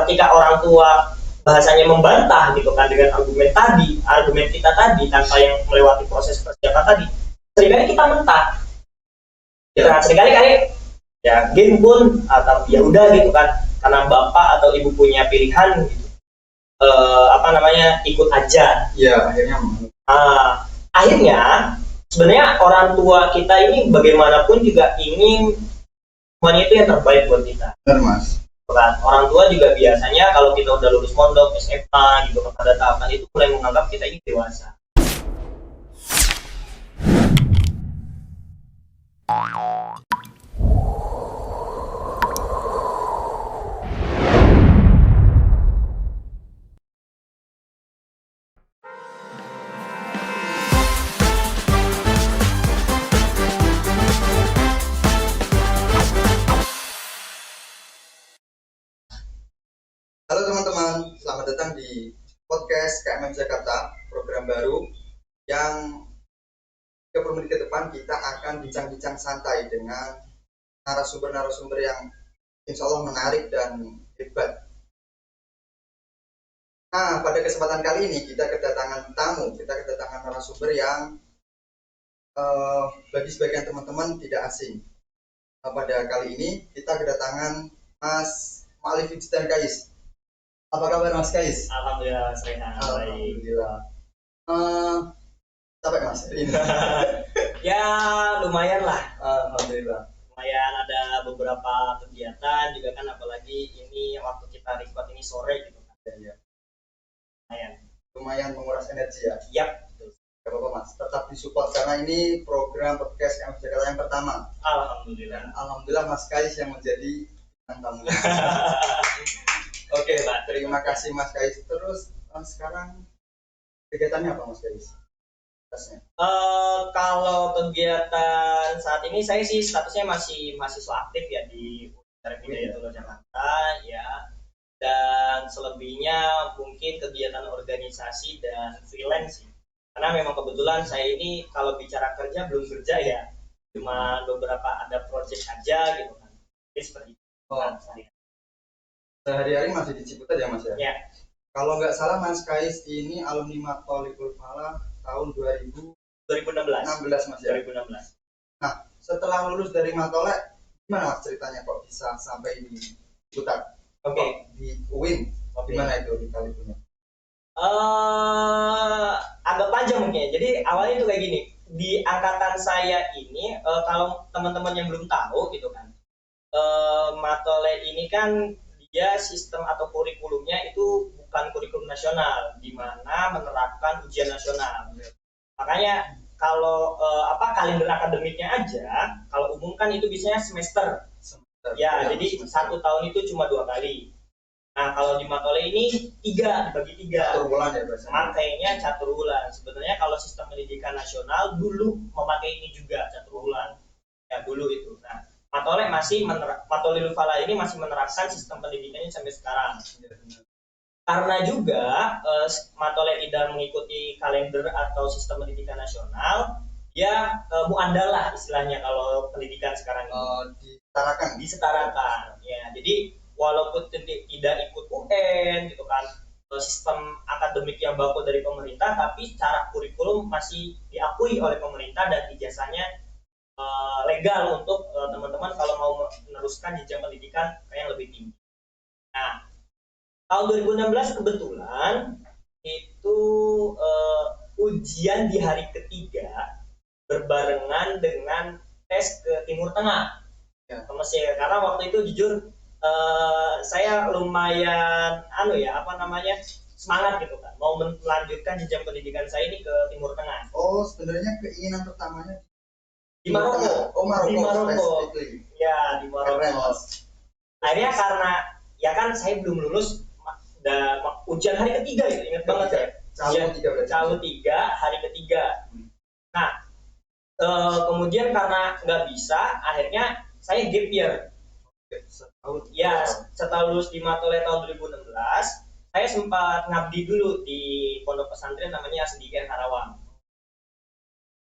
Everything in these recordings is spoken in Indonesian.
ketika orang tua bahasanya membantah gitu kan dengan argumen kita tadi tanpa yang melewati proses persiapan tadi, seringkali kita mentah. Ya, seringkali ya game pun atau ya udah gitu kan, karena bapak atau ibu punya pilihan gitu. Ikut aja. Iya, akhirnya sebenarnya orang tua kita ini bagaimanapun juga ingin semuanya itu yang terbaik buat kita. Benar, Mas. Kan orang tua juga biasanya kalau kita udah lulus pondok, SMA gitu, pada tahapan itu mulai menganggap kita ini dewasa. Halo teman-teman, selamat datang di podcast KMM Jakarta, program baru yang 30 menit ke depan kita akan bincang-bincang santai dengan narasumber-narasumber yang insya Allah menarik dan hebat. Nah, pada kesempatan kali ini kita kedatangan narasumber yang bagi sebagian teman-teman tidak asing. Pada kali ini kita kedatangan Mas Ma'alif Ijdan Kais. Apa kabar Mas Kais? Alhamdulillah sehat. Alhamdulillah. Capek Mas? Ya lumayan lah. Alhamdulillah. Lumayan, ada beberapa kegiatan juga kan, apalagi ini waktu kita record ini sore gitu kan. Ya. Lumayan menguras energi ya. Yap, betul. Gak apa-apa Mas, tetap disupport karena ini program podcast KMM Jakarta yang pertama. Alhamdulillah. Alhamdulillah Mas Kais yang menjadi tamu. Oke, terima kasih Mas Kais. Terus sekarang kegiatannya apa Mas Kais? Kalau kegiatan saat ini saya sih statusnya masih mahasiswa aktif ya di Universitas Jakarta ya, dan selebihnya mungkin kegiatan organisasi dan freelance sih. Karena memang kebetulan saya ini kalau bicara kerja belum kerja ya, cuma beberapa ada project aja gitu kan. Jadi seperti itu. Sehari-hari masih di Ciputat ya Mas ya? Ya. Kalau nggak salah Mas Kais ini alumni Matholikul Falah tahun 2016 Mas ya? 2016. Nah, setelah lulus dari Matolek, gimana Mas ceritanya kok bisa sampai di Ciputat? Oke. Di UIN, gimana itu di Kalipunya? Agak panjang mungkin ya. Jadi awalnya itu kayak gini. Di angkatan saya ini, kalau teman-teman yang belum tahu gitu kan, Matolek ini kan dia sistem atau kurikulumnya itu bukan kurikulum nasional, di mana menerapkan ujian nasional. Makanya kalau kalender akademiknya aja, kalau umum kan itu biasanya semester. Ya, jadi semester. 1 tahun itu cuma 2 kali. Nah, kalau di Matolek ini dibagi 3. Catur bulan ya biasanya. Makanya catur bulan. Sebenarnya kalau sistem pendidikan nasional dulu memakai ini juga catur bulan. Ya dulu itu. Nah, Matholikul Falah ini masih menerapkan sistem pendidikannya sampai sekarang. Karena juga Matolek tidak mengikuti kalender atau sistem pendidikan nasional, dia muandal lah istilahnya kalau pendidikan sekarang ini. Disetarakan. Ya, jadi walaupun tidak ikut UN gitu kan, sistem akademik yang baku dari pemerintah, tapi secara kurikulum masih diakui oleh pemerintah dan ijazahnya legal untuk teman-teman kalau mau meneruskan jenjang pendidikan yang lebih tinggi. Nah, tahun 2016 kebetulan itu ujian di hari ketiga berbarengan dengan tes ke Timur Tengah. Ya, Mesir. Karena waktu itu jujur saya lumayan semangat gitu kan, mau melanjutkan jenjang pendidikan saya ini ke Timur Tengah. Oh, sebenarnya keinginan pertamanya di Maroko. Di Maroko. Ya, di Maroko. Akhirnya karena ya kan saya belum lulus dan ujian hari ketiga itu ingat banget ya. Calon 3 hari ketiga. Nah, kemudian karena nggak bisa, akhirnya saya gap year. Setelah lulus di Matolek tahun 2016, saya sempat ngabdi dulu di pondok pesantren namanya As-Siddiqiyah Karawang.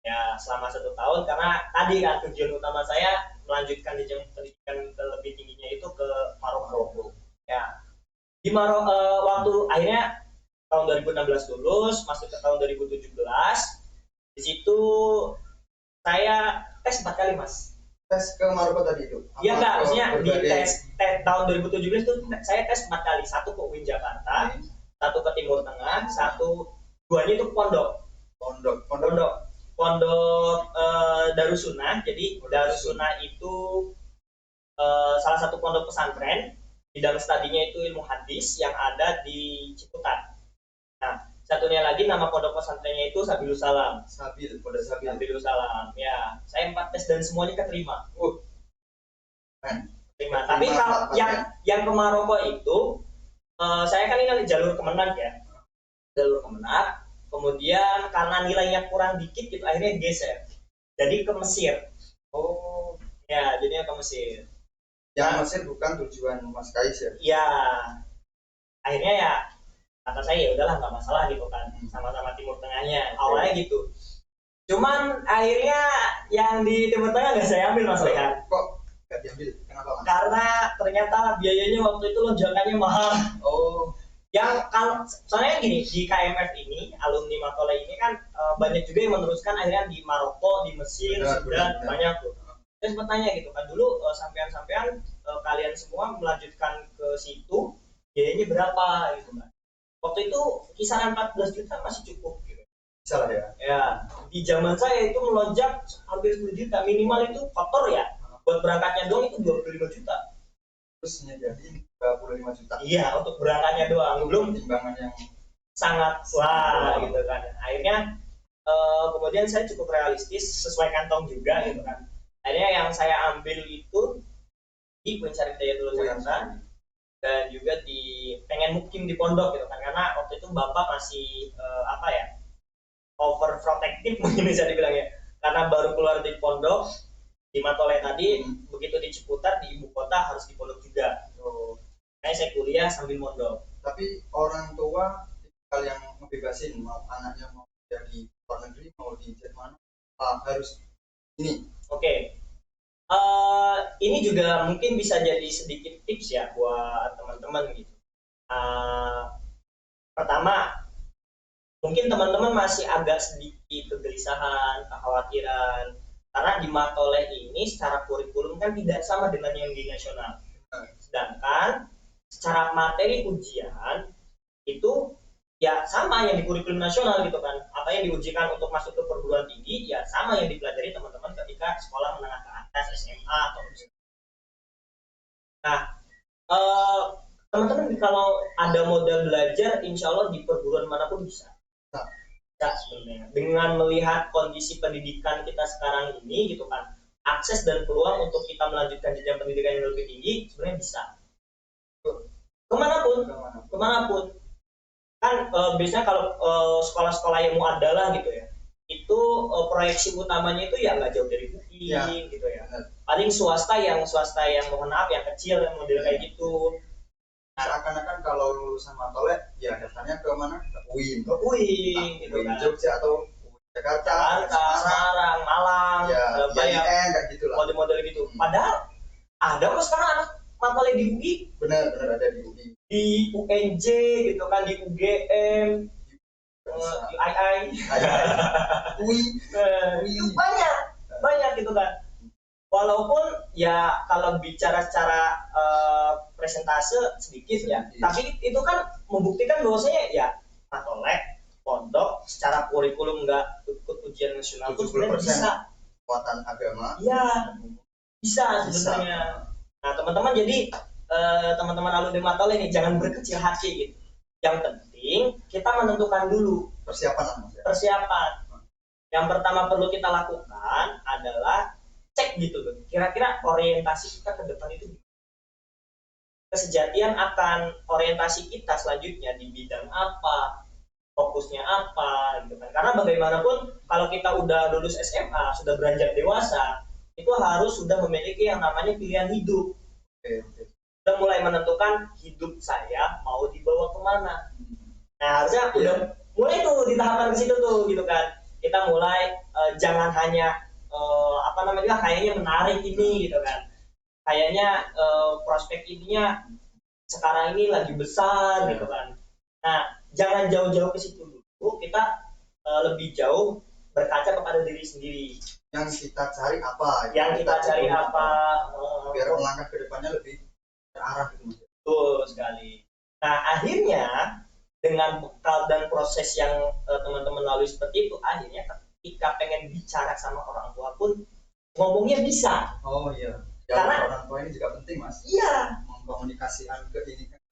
Ya, selama 1 tahun, karena tadi kan tujuan utama saya melanjutkan jenjang pendidikan ke lebih tingginya itu ke Maroko. Ya, Waktu akhirnya tahun 2016 lulus, masuk ke tahun 2017. Di situ saya tes 4 kali, Mas. Tes ke Maroko tadi itu? Iya enggak, maksudnya di tes tahun 2017 itu saya tes 4 kali. Satu ke UIN Jakarta, satu ke Timur Tengah, duanya itu pondok Darussunnah. Jadi Darussunnah itu salah satu pondok pesantren. Bidang studinya itu ilmu hadis yang ada di Ciputat. Nah, satunya lagi nama pondok pesantrennya itu Sabilus Salam. Sabilus Salam. Ya, saya 4 tes dan semuanya keterima. Terima. Tapi kalau yang ke Maroko itu saya kan ini jalur Kemenak ya. Jalur Kemenak. Kemudian karena nilainya kurang dikit gitu akhirnya geser. Jadi ke Mesir. Oh. Ya, jadinya ke Mesir. Yang Mesir bukan tujuan Mas Kais ya? Iya. Akhirnya ya kata saya ya udahlah nggak masalah gitu kan, sama-sama Timur Tengahnya. Awalnya gitu. Cuman akhirnya yang di Timur Tengah nggak saya ambil, Mas Lehan. Kok nggak diambil? Kenapa, Mas? Karena ternyata biayanya waktu itu lonjakannya mahal. Oh. Yang kalau soalnya gini, di KMF ini alumni Matole ini kan banyak juga yang meneruskan akhirnya di Maroko, di Mesir, Sudan, banyak tuh. Saya sempat tanya gitu kan dulu sampean kalian semua melanjutkan ke situ biayanya berapa gitu kan. Waktu itu kisaran 14 juta masih cukup gitu. Bisa lah ya. Ya, di zaman saya itu melonjak hampir 10 juta minimal itu faktor ya. Buat berangkatnya doang itu 25 juta. Terus jadi 25 juta. Iya, untuk berangkatnya doang. Belum timbangan yang sangat wah gitu kan. Akhirnya kemudian saya cukup realistis sesuai kantong juga gitu kan. Akhirnya yang saya ambil itu di UIN Syarif Hidayatullah Jakarta dan juga pengen mukim di pondok gitu kan, karena waktu itu bapak masih overprotective mungkin bisa dibilang ya, karena baru keluar di pondok di Matole tadi, begitu di Ciputat di ibu kota harus di pondok juga. Makanya saya kuliah sambil mondok. Tapi orang tua kalau yang ngebebasin mau anaknya mau jadi luar negeri mau di Jerman harus ini. Oke. Ini juga mungkin bisa jadi sedikit tips ya buat teman-teman gitu. Pertama, mungkin teman-teman masih agak sedikit kegelisahan, kekhawatiran, karena di Matole ini secara kurikulum kan tidak sama dengan yang di nasional. Sedangkan secara materi ujian itu ya sama yang di kurikulum nasional gitu kan. Apa yang diujikan untuk masuk ke perguruan tinggi ya sama yang dipelajari teman-teman ketika sekolah menengah ke atas, SMA atau Nah, teman-teman kalau ada modal belajar insya Allah di perguruan manapun bisa. Bisa sebenarnya. Dengan melihat kondisi pendidikan kita sekarang ini gitu kan, akses dan peluang untuk kita melanjutkan jenjang pendidikan yang lebih tinggi sebenarnya bisa. Kemanapun. Kan biasanya kalau sekolah-sekolah yang muadalah gitu ya, itu proyeksi utamanya itu ya nggak jauh dari UI ya, gitu ya. Paling swasta yang mohon maaf yang kecil yang model kayak gitu. Seakan-akan kalau lulusan Matole ya daftarnya ke mana? Ke UIN. Ke UIN gitu kan. Jogja atau Jakarta, Semarang, Malang, ya, kayak gitu lah. Model-model gitu. Padahal ada kok sekarang anak Matole di UI. Benar ada di UI. Di UNJ gitu kan, di UGM, di UI, banyak gitu kan. Walaupun ya kalau bicara secara presentase sedikit ya, tapi itu kan membuktikan bahwasanya ya Matole pondok secara kurikulum nggak ikut ujian nasional pun sebenarnya bisa. Kekuatan agama. Iya, bisa sebenarnya. Nah teman-teman jadi teman-teman alumni Matole ini jangan berkecil hati gitu. Yang penting kita menentukan dulu persiapan. Yang pertama perlu kita lakukan adalah cek gitu loh. Kira-kira orientasi kita ke depan itu kesejatian akan orientasi kita selanjutnya di bidang apa, fokusnya apa gitu kan. Karena bagaimanapun kalau kita udah lulus SMA, sudah beranjak dewasa, itu harus sudah memiliki yang namanya pilihan hidup. Udah mulai menentukan hidup saya mau dibawa kemana. Nah harusnya udah mulai tuh di tahapan ke situ tuh gitu kan. Kita mulai jangan hanya kayaknya menarik ini gitu kan. Kayaknya prospek ininya sekarang ini lagi besar gitu kan. Nah, jangan jauh-jauh ke situ dulu, kita lebih jauh berkaca kepada diri sendiri. Yang kita cari apa? Yang kita cari apa? Biar melangkah ke depannya lebih terarah gitu. Betul sekali. Nah, akhirnya dengan bekal dan proses yang teman-teman lalui seperti itu, akhirnya ketika pengen bicara sama orang tua pun ngomongnya bisa. Oh iya. Karena orang tua ini juga penting, Mas. Iya. Mengkomunikasikan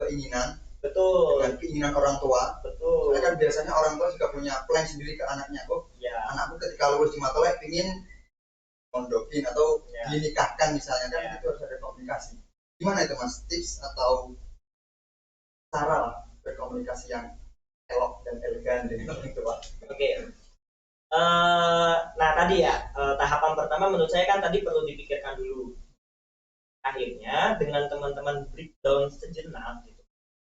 keinginan. Betul. Dengan keinginan orang tua. Betul. Soalnya kan biasanya orang tua juga punya plan sendiri ke anaknya. Oh, ya. Anakku ketika lulus di Matolek ingin mondokin atau dinikahkan misalnya kan itu harus ada komunikasi. Gimana itu, Mas? Tips atau cara berkomunikasi yang elok dan elegan gitu, Pak? Oke. Nah tadi ya tahapan pertama menurut saya kan tadi perlu dipikirkan dulu. Akhirnya dengan teman-teman breakdown sejenak gitu,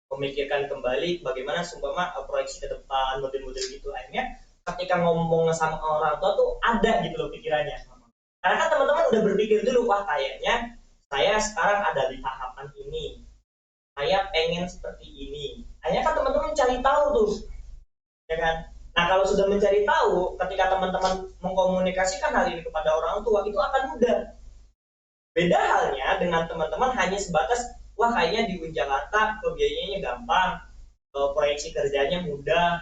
memikirkan kembali bagaimana sumpama proyeksi ke depan, model-model gitu. Akhirnya ketika ngomong sama orang tua tuh ada gitu loh pikirannya. Karena kan teman-teman udah berpikir dulu, wah kayaknya saya sekarang ada di tahapan ini, saya pengen seperti ini. Akhirnya kan teman-teman cari tahu tuh, ya kan? Nah kalau sudah mencari tahu, ketika teman-teman mengkomunikasikan hal ini kepada orang tua itu akan mudah. Beda halnya dengan teman-teman hanya sebatas, wah kayaknya di Jakarta biayanya gampang, proyeksi kerjanya mudah,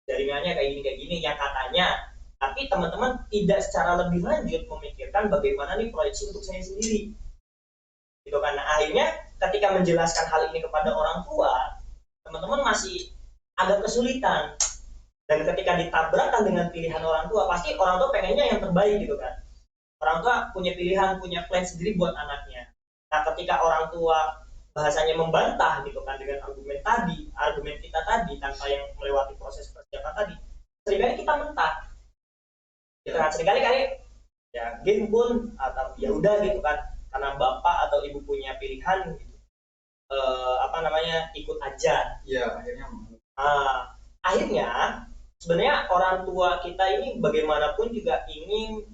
jaringannya kayak gini yang katanya. Tapi teman-teman tidak secara lebih lanjut memikirkan bagaimana nih proyeksi untuk saya sendiri. Gitu kan. Nah, akhirnya ketika menjelaskan hal ini kepada orang tua, teman-teman masih agak kesulitan. Dan ketika ditabrakan dengan pilihan orang tua, pasti orang tua pengennya yang terbaik gitu kan. Orang tua punya pilihan, punya plan sendiri buat anaknya. Nah, ketika orang tua bahasanya membantah gitu kan dengan argumen kita tadi tanpa yang melewati proses persiapan tadi, seringkali kita mentah. Gitu kan, seringkali ya game pun atau ya udah gitu kan, karena bapak atau ibu punya pilihan gitu. Ikut aja. Iya, akhirnya. Akhirnya sebenarnya orang tua kita ini bagaimanapun juga ingin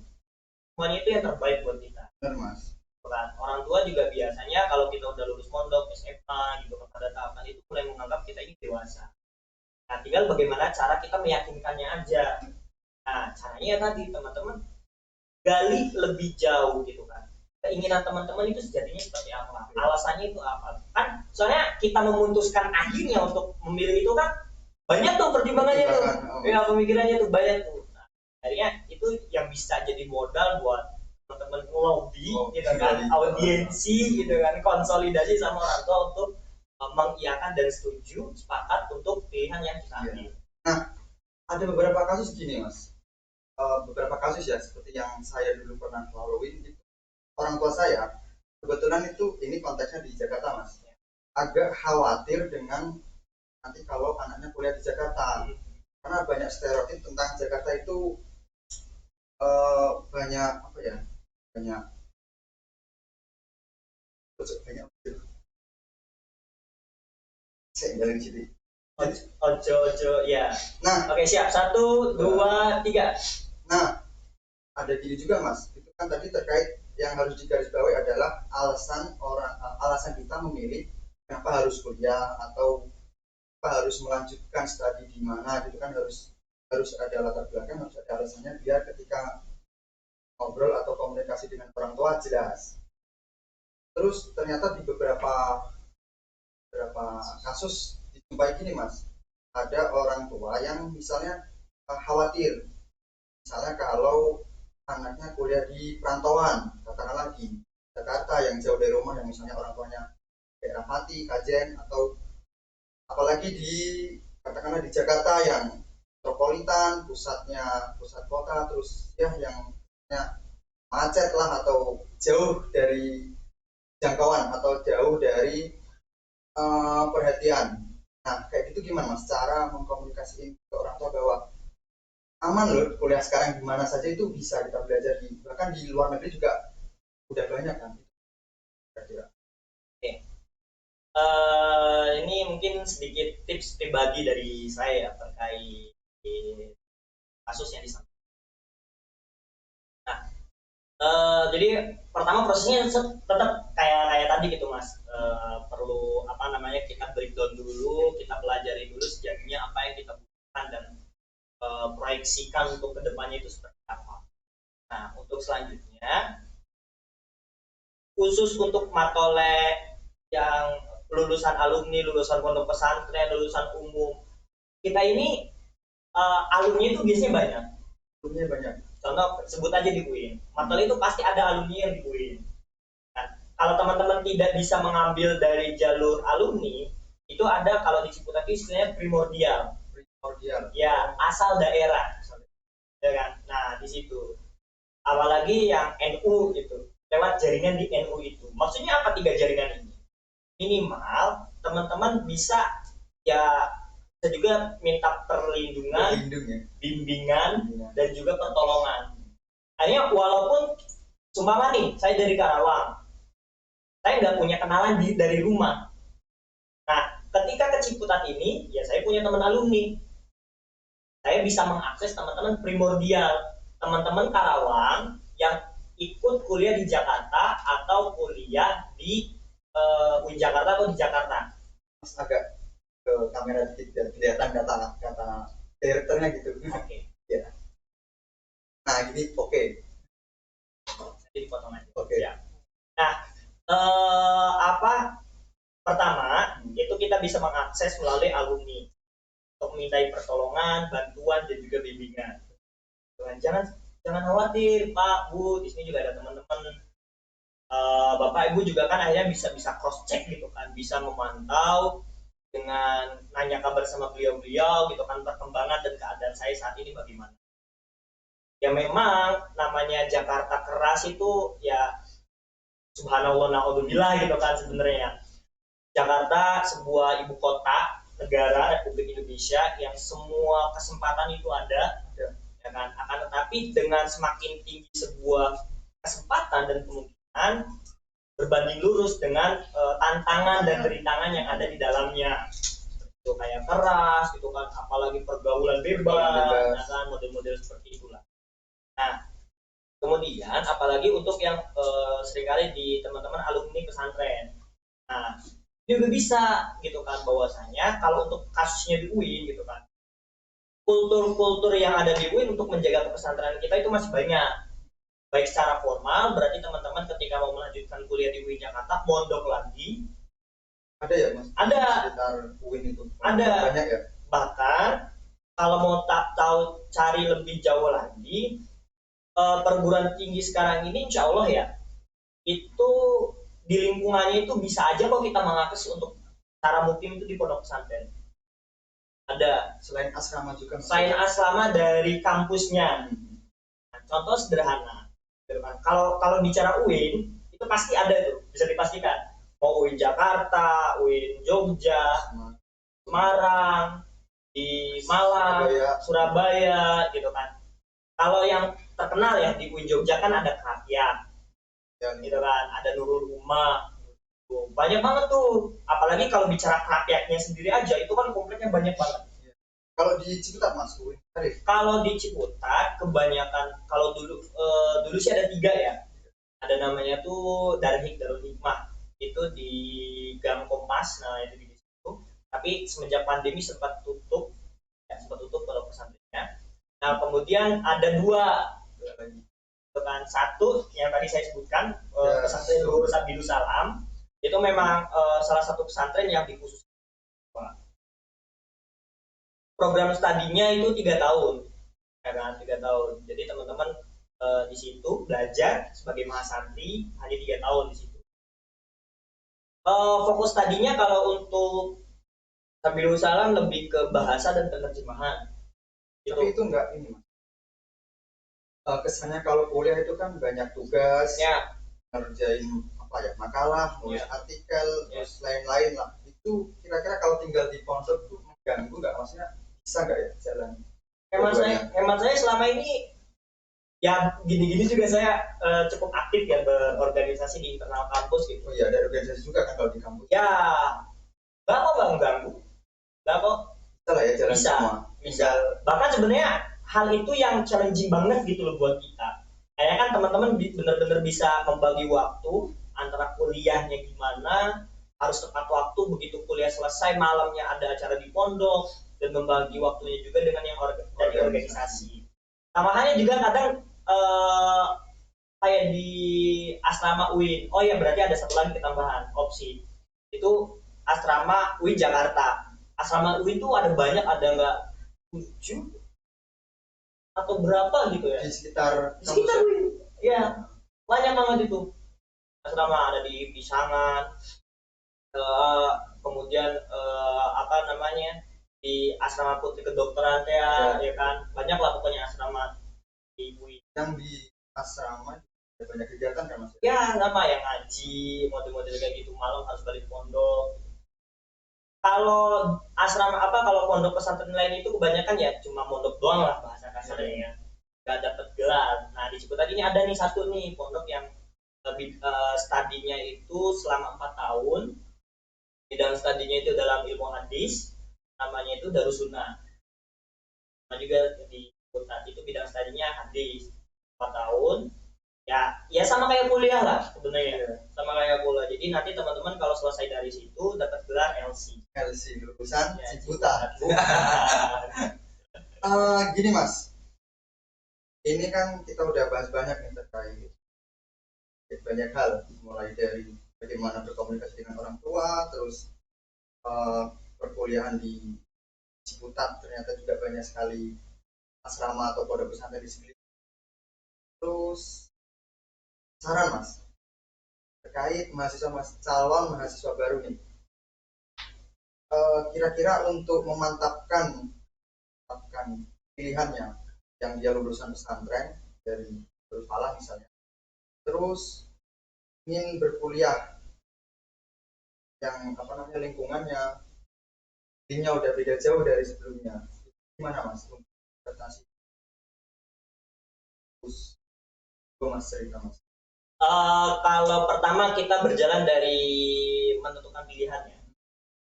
semuanya itu yang terbaik buat kita. Benar, Mas. Kan orang tua juga biasanya kalau kita udah lulus pondok, SMA gitu pada tahapan itu mulai menganggap kita ini dewasa. Nah, tinggal bagaimana cara kita meyakinkannya aja. Nah, caranya tadi teman-teman gali lebih jauh gitu kan. Keinginan teman-teman itu sejatinya seperti apa? Alasannya itu apa? Kan soalnya kita memutuskan akhirnya untuk memilih itu kan banyak tuh pertimbangannya tuh. Ya, pemikirannya tuh banyak tuh. Nah, akhirnya itu yang bisa jadi modal buat teman-teman lobby gitu kan, audiensi gitu kan, konsolidasi sama orang tua untuk mengiyakan dan setuju, sepakat untuk pilihan yang kita ambil. Nah, ada beberapa kasus gini, Mas. Beberapa kasus ya seperti yang saya dulu pernah lalui gitu. Orang tua saya kebetulan itu ini konteksnya di Jakarta, Mas, agak khawatir dengan nanti kalau anaknya kuliah di Jakarta karena banyak stereotip tentang Jakarta itu banyak saya tinggalin sini ojo ya. Nah, oke, siap, 1, 2, 3. Nah, ada gini juga, Mas. Itu kan tadi terkait yang harus digarisbawahi adalah alasan kita memilih kenapa harus kuliah atau kenapa harus melanjutkan studi di mana gitu kan, harus ada latar belakang, harus ada alasannya biar ketika ngobrol atau komunikasi dengan orang tua jelas. Terus ternyata di beberapa kasus dijumpai gini, Mas. Ada orang tua yang misalnya khawatir misalnya kalau anaknya kuliah di perantauan, katakanlah di Jakarta yang jauh dari rumah, yang misalnya orang tuanya daerah Pati, Kajen, atau apalagi katakanlah di Jakarta yang metropolitan, pusat kota, terus ya yang macet lah atau jauh dari jangkauan atau jauh dari perhatian. Nah, kayak gitu gimana, Mas, cara mengkomunikasikan ke orang tua bahwa aman loh kuliah sekarang di mana saja itu bisa kita belajar bahkan di luar negeri juga udah banyak kan. Oke. Ini mungkin sedikit tips pribadi dari saya terkait kasus yang disampaikan. Nah, jadi pertama prosesnya tetap kayak tadi gitu mas. Perlu apa namanya, kita breakdown dulu, kita pelajari dulu sejatinya apa yang kita butuhkan dan proyeksikan untuk kedepannya itu seperti apa. Nah untuk selanjutnya, khusus untuk matole yang lulusan alumni, lulusan pondok pesantren, lulusan umum, kita ini alumni itu biasanya banyak. Contoh sebut aja di UIN, matole itu pasti ada alumni yang di UIN. Nah, kalau teman-teman tidak bisa mengambil dari jalur alumni, itu ada kalau di Ciputat itu istilahnya primordial. Ya, asal daerah. Ya kan? Nah, di situ. Apalagi yang NU gitu, lewat jaringan di NU itu. Maksudnya apa 3 jaringan ini? Minimal teman-teman bisa ya, bisa juga minta perlindungan, bimbingan, dan juga pertolongan. Akhirnya walaupun sumpama nih, saya dari Karawang, saya nggak punya kenalan dari rumah. Nah, ketika ke Ciputat ini, ya saya punya teman alumni. Saya bisa mengakses teman-teman primordial, teman-teman Karawang yang ikut kuliah di Jakarta atau kuliah di UIN Jakarta atau di Jakarta. Mas agak ke kamera dikit biar kelihatan kata direkturnya gitu. Oke. Ya. Nah ini oke. Jadi dipotong aja. Oke. Ya. Nah, pertama itu kita bisa mengakses melalui alumni untuk memintai pertolongan, bantuan, dan juga bimbingan. Jangan khawatir Pak, Bu, di sini juga ada teman-teman Bapak Ibu juga kan akhirnya bisa cross check gitu kan, bisa memantau dengan nanya kabar sama beliau-beliau gitu kan, perkembangan dan keadaan saya saat ini bagaimana. Ya memang namanya Jakarta keras itu ya subhanallah naudzubillah gitu kan sebenarnya. Jakarta sebuah ibu kota negara Republik Indonesia yang semua kesempatan itu ada, ya kan. Akan tetapi dengan semakin tinggi sebuah kesempatan dan kemungkinan, berbanding lurus dengan tantangan dan rintangan yang ada di dalamnya. Itu kayak keras gitu kan, apalagi pergaulan bebas, ya kan, model-model seperti itulah. Nah, kemudian apalagi untuk yang seringkali di teman-teman alumni pesantren. Nah, ini juga bisa gitu kan, bahwasanya kalau untuk kasusnya di UIN gitu kan, kultur-kultur yang ada di UIN untuk menjaga pesantren kita itu masih banyak. Baik secara formal, berarti teman-teman ketika mau melanjutkan kuliah di UIN Jakarta, mondok lagi. Ada ya mas? Ada. Sekitar UIN itu? Ada. Banyak ya? Bahkan, kalau mau tahu cari lebih jauh lagi, perguruan tinggi sekarang ini insya Allah ya, itu di lingkungannya itu bisa aja kok kita mengakses untuk cara mukim itu di pondok pesantren. Ada. Selain asrama juga? Selain asrama dari kampusnya. Nah, contoh sederhana. Kalau bicara UIN, itu pasti ada tuh, bisa dipastikan. Mau UIN Jakarta, UIN Jogja, Semarang, di Malang, Surabaya gitu kan. Kalau yang terkenal ya di UIN Jogja kan ada Kerapian, gitu kan, ada Nurul Umah, banyak banget tuh. Apalagi kalau bicara Kerapiannya sendiri aja itu kan kompleknya banyak banget. Kalau di Ciputat mas, kalau di Ciputat kebanyakan, kalau dulu sih ada 3 ya. Ada namanya tuh Darul Hikmah, itu di Gang Kompas, nah itu di situ. Tapi semenjak pandemi sempat tutup kalau pesantrennya. Nah kemudian ada 2 lagi. Kan satu yang tadi saya sebutkan, pesantren Nurul Salam, itu memang salah satu pesantren yang dikhususkan. Program studinya itu 3 tahun, ya kan, 3 tahun. Jadi teman-teman di situ belajar sebagai mahasantri hanya 3 tahun di situ. Fokus studinya kalau untuk Sabilul Salam lebih ke bahasa dan penerjemahan. Tapi itu enggak ini mas. Kesannya kalau kuliah itu kan banyak tugas, ya, ngerjain makalah, nulis artikel, terus lain-lain lah. Itu kira-kira kalau tinggal di pondok tuh mengganggu nggak, maksudnya bisa nggak ya jalan? Hemat saya selama ini ya gini-gini juga saya cukup aktif ya berorganisasi di internal kampus gitu. Oh iya, ada organisasi juga kan kalau di kampus? Ya, nggak kok mengganggu, nggak kok. Bisa lah ya jalan semua. Bisa. Bahkan sebenarnya hal itu yang challenging banget gitu loh buat kita. Supaya kan teman-teman benar-benar bisa membagi waktu antara kuliahnya gimana, harus tepat waktu, begitu kuliah selesai malamnya ada acara di pondok, dan membagi waktunya juga dengan yang dari organisasi. Sama halnya juga kadang kayak di asrama UIN. Oh ya, berarti ada satu lagi ketambahan opsi. Itu asrama UIN Jakarta. Asrama UIN tuh ada banyak, ada nggak 7 atau berapa gitu ya? Di sekitar UIN. Ya, banyak banget itu. Asrama ada di Pisangan, kemudian apa namanya, di asrama putri kedokteran ya kan, banyak lah pokoknya asrama di UIN. Yang di asrama ada banyak kegiatan kan mas? Ya sama, yang ngaji model-model kayak gitu, malam harus balik pondok. Kalau asrama kalau pondok pesantren lain itu kebanyakan ya cuma mondok doang lah bahasa kasarnya ya, nggak dapet gelar. Nah di Ciputat ini ada nih satu nih pondok yang lebih studinya itu selama 4 tahun. Bidang studinya itu dalam ilmu hadis, namanya itu Darussunnah. Nah juga di Ciputat itu bidang studinya hadis 4 tahun. Ya sama kayak kuliah lah sebenarnya, sama kayak kuliah. Jadi nanti teman-teman kalau selesai dari situ dapat gelar LC lulusan ya, Ciputat. Gini mas, ini kan kita udah bahas banyak nih terkait banyak hal, mulai dari bagaimana berkomunikasi dengan orang tua, terus perkuliahan di Ciputat ternyata juga banyak sekali asrama atau pondok pesantren di sini. Terus saran mas terkait calon mahasiswa baru nih, kira-kira untuk memantapkan pilihannya yang dia lulusan pesantren dari Darul Falah misalnya, terus ingin berkuliah yang lingkungannya udah beda jauh dari sebelumnya, gimana mas untuk adaptasi? Terus mas cerita mas. Kalau pertama kita berjalan dari menentukan pilihannya,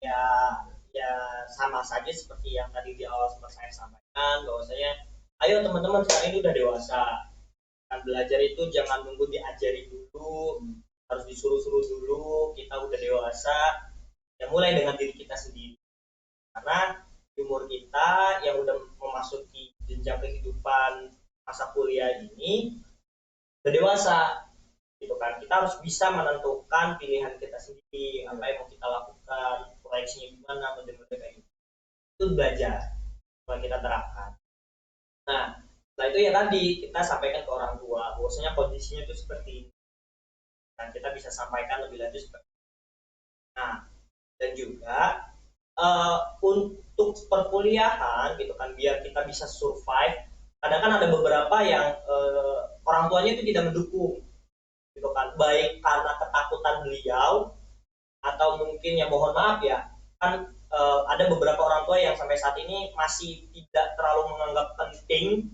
ya sama saja seperti yang tadi di awal sempat saya sampaikan, bahwasanya ayo teman-teman sekarang ini udah dewasa, kan belajar itu jangan nunggu diajari dulu, harus disuruh-suruh dulu. Kita udah dewasa, ya mulai dengan diri kita sendiri, karena di umur kita yang udah memasuki jenjang kehidupan masa kuliah ini udah dewasa gitu kan. Kita harus bisa menentukan pilihan kita sendiri, apa yang mau kita lakukan, proyeksinya gimana, model-model kayak gitu. Itu belajar, mulai kita terapkan. Nah setelah itu ya tadi kita sampaikan ke orang tua bahwasanya kondisinya itu seperti ini, dan kita bisa sampaikan lebih lanjut seperti itu. Nah dan juga untuk perkuliahan gitu kan, biar kita bisa survive, kadang kan ada beberapa yang orang tuanya itu tidak mendukung gitu kan, baik karena ketakutan beliau atau mungkin ya mohon maaf ya kan, ada beberapa orang tua yang sampai saat ini masih tidak terlalu menganggap penting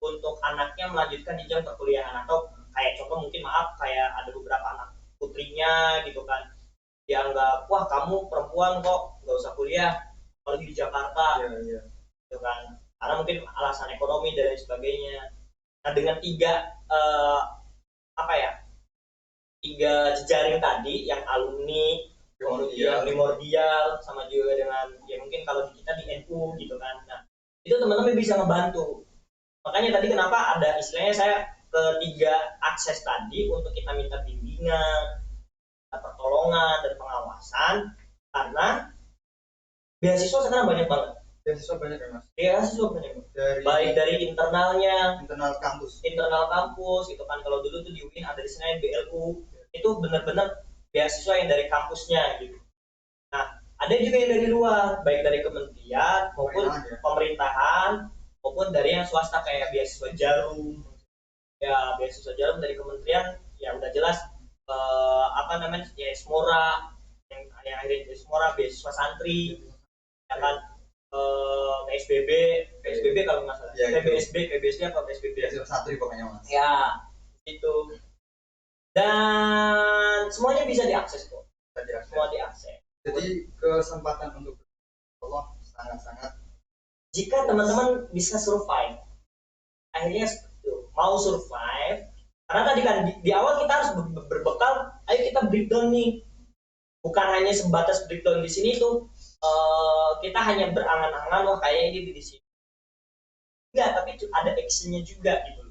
untuk anaknya melanjutkan jenjang perkuliahan, atau kayak contoh mungkin maaf kayak ada beberapa anak putrinya gitu kan, dianggap wah kamu perempuan kok nggak usah kuliah apalagi di Jakarta gitu kan, karena mungkin alasan ekonomi dan lain sebagainya. Nah dengan tiga jejaring tadi, yang alumni, kemudian primordial, sama juga dengan ya mungkin kalau kita di NU gitu kan, nah itu teman-teman bisa membantu. Makanya tadi kenapa ada istilahnya saya ketiga akses tadi, untuk kita minta bimbingan, pertolongan dan pengawasan, karena beasiswa sekarang banyak banget. Beasiswa banyak ya mas? Beasiswa banyak, baik dari internal kampus gitu kan. Kalau dulu tuh di UIN ada di Senayan BLU, itu benar-benar beasiswa yang dari kampusnya gitu. Nah ada juga yang dari luar, baik dari kementerian maupun pemerintahan, maupun dari yang swasta kayak beasiswa Jarum. Ya beasiswa Jarum dari kementerian ya udah jelas ya Esmora, yang akhirnya Esmora, beasiswa santri ya kan, PSBB kalau nggak salah ya, PBSB atau PSBB beasiswa santri pokoknya mas ya itu. Dan semuanya bisa diakses kok, semua diakses. Jadi kesempatan untuk Allah sangat-sangat, jika teman-teman bisa survive, akhirnya mau survive Karena tadi kan di awal kita harus berbekal, ayo kita breakdown nih. Bukan hanya sebatas breakdown di sini tuh kita hanya berangan-angan wah kayaknya ini di sini. Enggak, tapi ada actionnya juga gitu.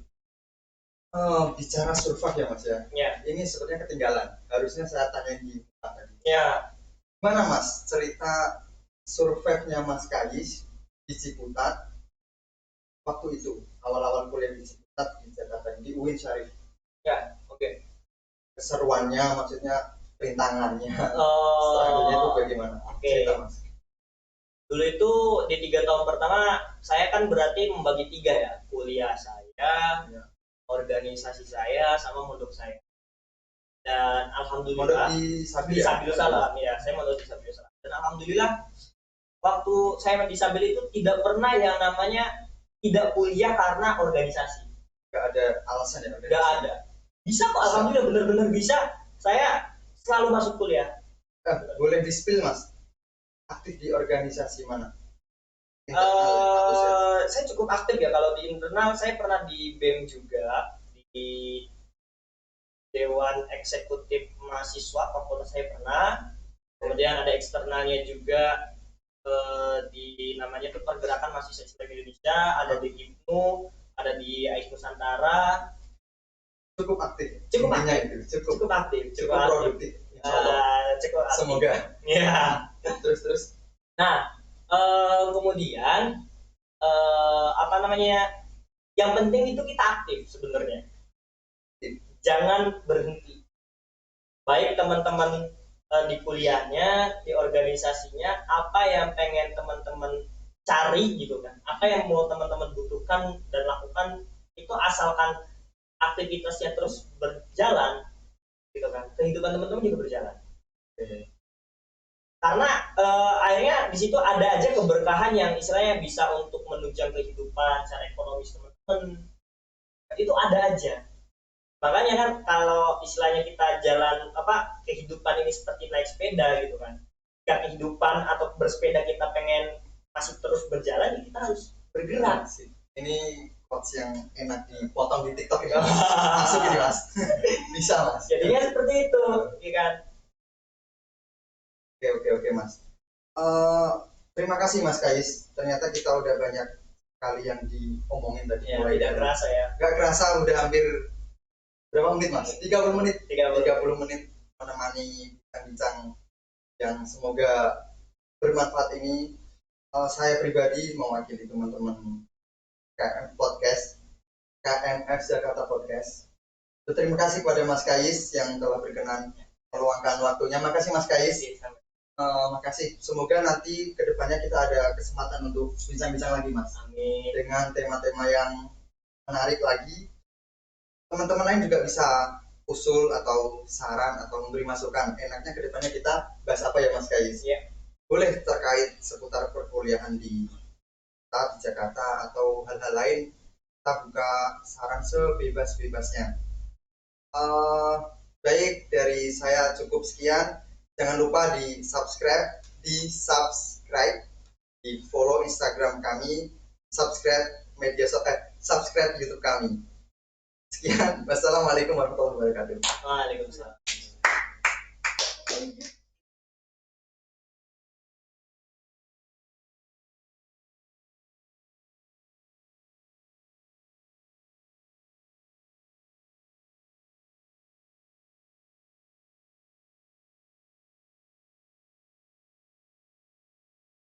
Bicara survive ya Mas ya. Ya. Ini sepertinya ketinggalan. Harusnya saya tanya di tadi. Ya. Gimana Mas cerita survive-nya Mas Kayis di Ciputat waktu itu awal-awal kuliah di Ciputat di Jakarta di UIN Syarif? Ya, oke. Keseruannya maksudnya rintangannya. Struggle-nya itu bagaimana? Oke. Cerita Mas. Dulu itu di 3 tahun pertama saya kan berarti membagi 3 ya, kuliah saya, organisasi saya, sama mondok saya. Dan alhamdulillah di Sabil Salam ya, saya mondok di Sabil Salam. Dan alhamdulillah waktu saya di Sabil itu tidak pernah yang namanya tidak kuliah karena organisasi. Gak ada alasan ya? Gak ada. Bisa kok, alhamdulillah benar-benar bisa. Saya selalu masuk kuliah. Boleh di-spill Mas? Aktif di organisasi mana? Saya cukup aktif ya. Kalau di internal saya pernah di BEM juga, di Dewan Eksekutif Mahasiswa Fakultas saya pernah. Kemudian ada eksternalnya juga di namanya itu Pergerakan Mahasiswa Islam Indonesia, ada di HIPNU, ada di AIS Nusantara. Cukup aktif. Cukup aktif. Cukup aktif. Cukup produktif. Cukup aktif. Semoga. Ya. Terus. Nah, kemudian apa namanya? Yang penting itu kita aktif sebenarnya. Jangan berhenti. Baik teman-teman di kuliahnya, di organisasinya, apa yang pengen teman-teman cari gitu kan? Apa yang mau teman-teman butuhkan dan lakukan itu asalkan aktivitasnya terus berjalan, gitu kan? Kehidupan teman-teman juga berjalan. Karena akhirnya di situ ada aja keberkahan yang istilahnya bisa untuk menunjang kehidupan secara ekonomis teman-teman. Itu ada aja. Makanya kan kalau istilahnya kita jalan kehidupan ini seperti naik sepeda gitu kan. Jika kehidupan atau bersepeda kita pengen masih terus berjalan, ya kita harus bergerak. Ini quotes yang enak dipotong di TikTok ya. Masuk ini Mas. Bisa Mas. Jadinya seperti itu, ya kan? Oke Mas. Terima kasih Mas Kayis. Ternyata kita udah banyak kali yang diomongin tadi. Ya, tidak kerasa ya. Gak kerasa udah hampir berapa menit Mas? 30 menit. 30 menit menemani bincang-bincang yang semoga bermanfaat ini. Saya pribadi mewakili teman-teman KMF Jakarta Podcast. Terima kasih kepada Mas Kayis yang telah berkenan meluangkan waktunya. Makasih Mas Kayis. Makasih. Semoga nanti kedepannya kita ada kesempatan untuk bincang-bincang lagi Mas. Amin. Dengan tema-tema yang menarik lagi. Teman-teman lain juga bisa usul atau saran atau memberi masukan. Enaknya kedepannya kita bahas apa ya Mas Kayis? Yeah. Boleh terkait seputar perkuliahan di Jakarta atau hal-hal lain. Kita buka saran sebebas-bebasnya. Baik, dari saya cukup sekian. Jangan lupa di subscribe, di follow Instagram kami, subscribe YouTube kami. Sekian, wassalamualaikum warahmatullahi wabarakatuh. Waalaikumsalam.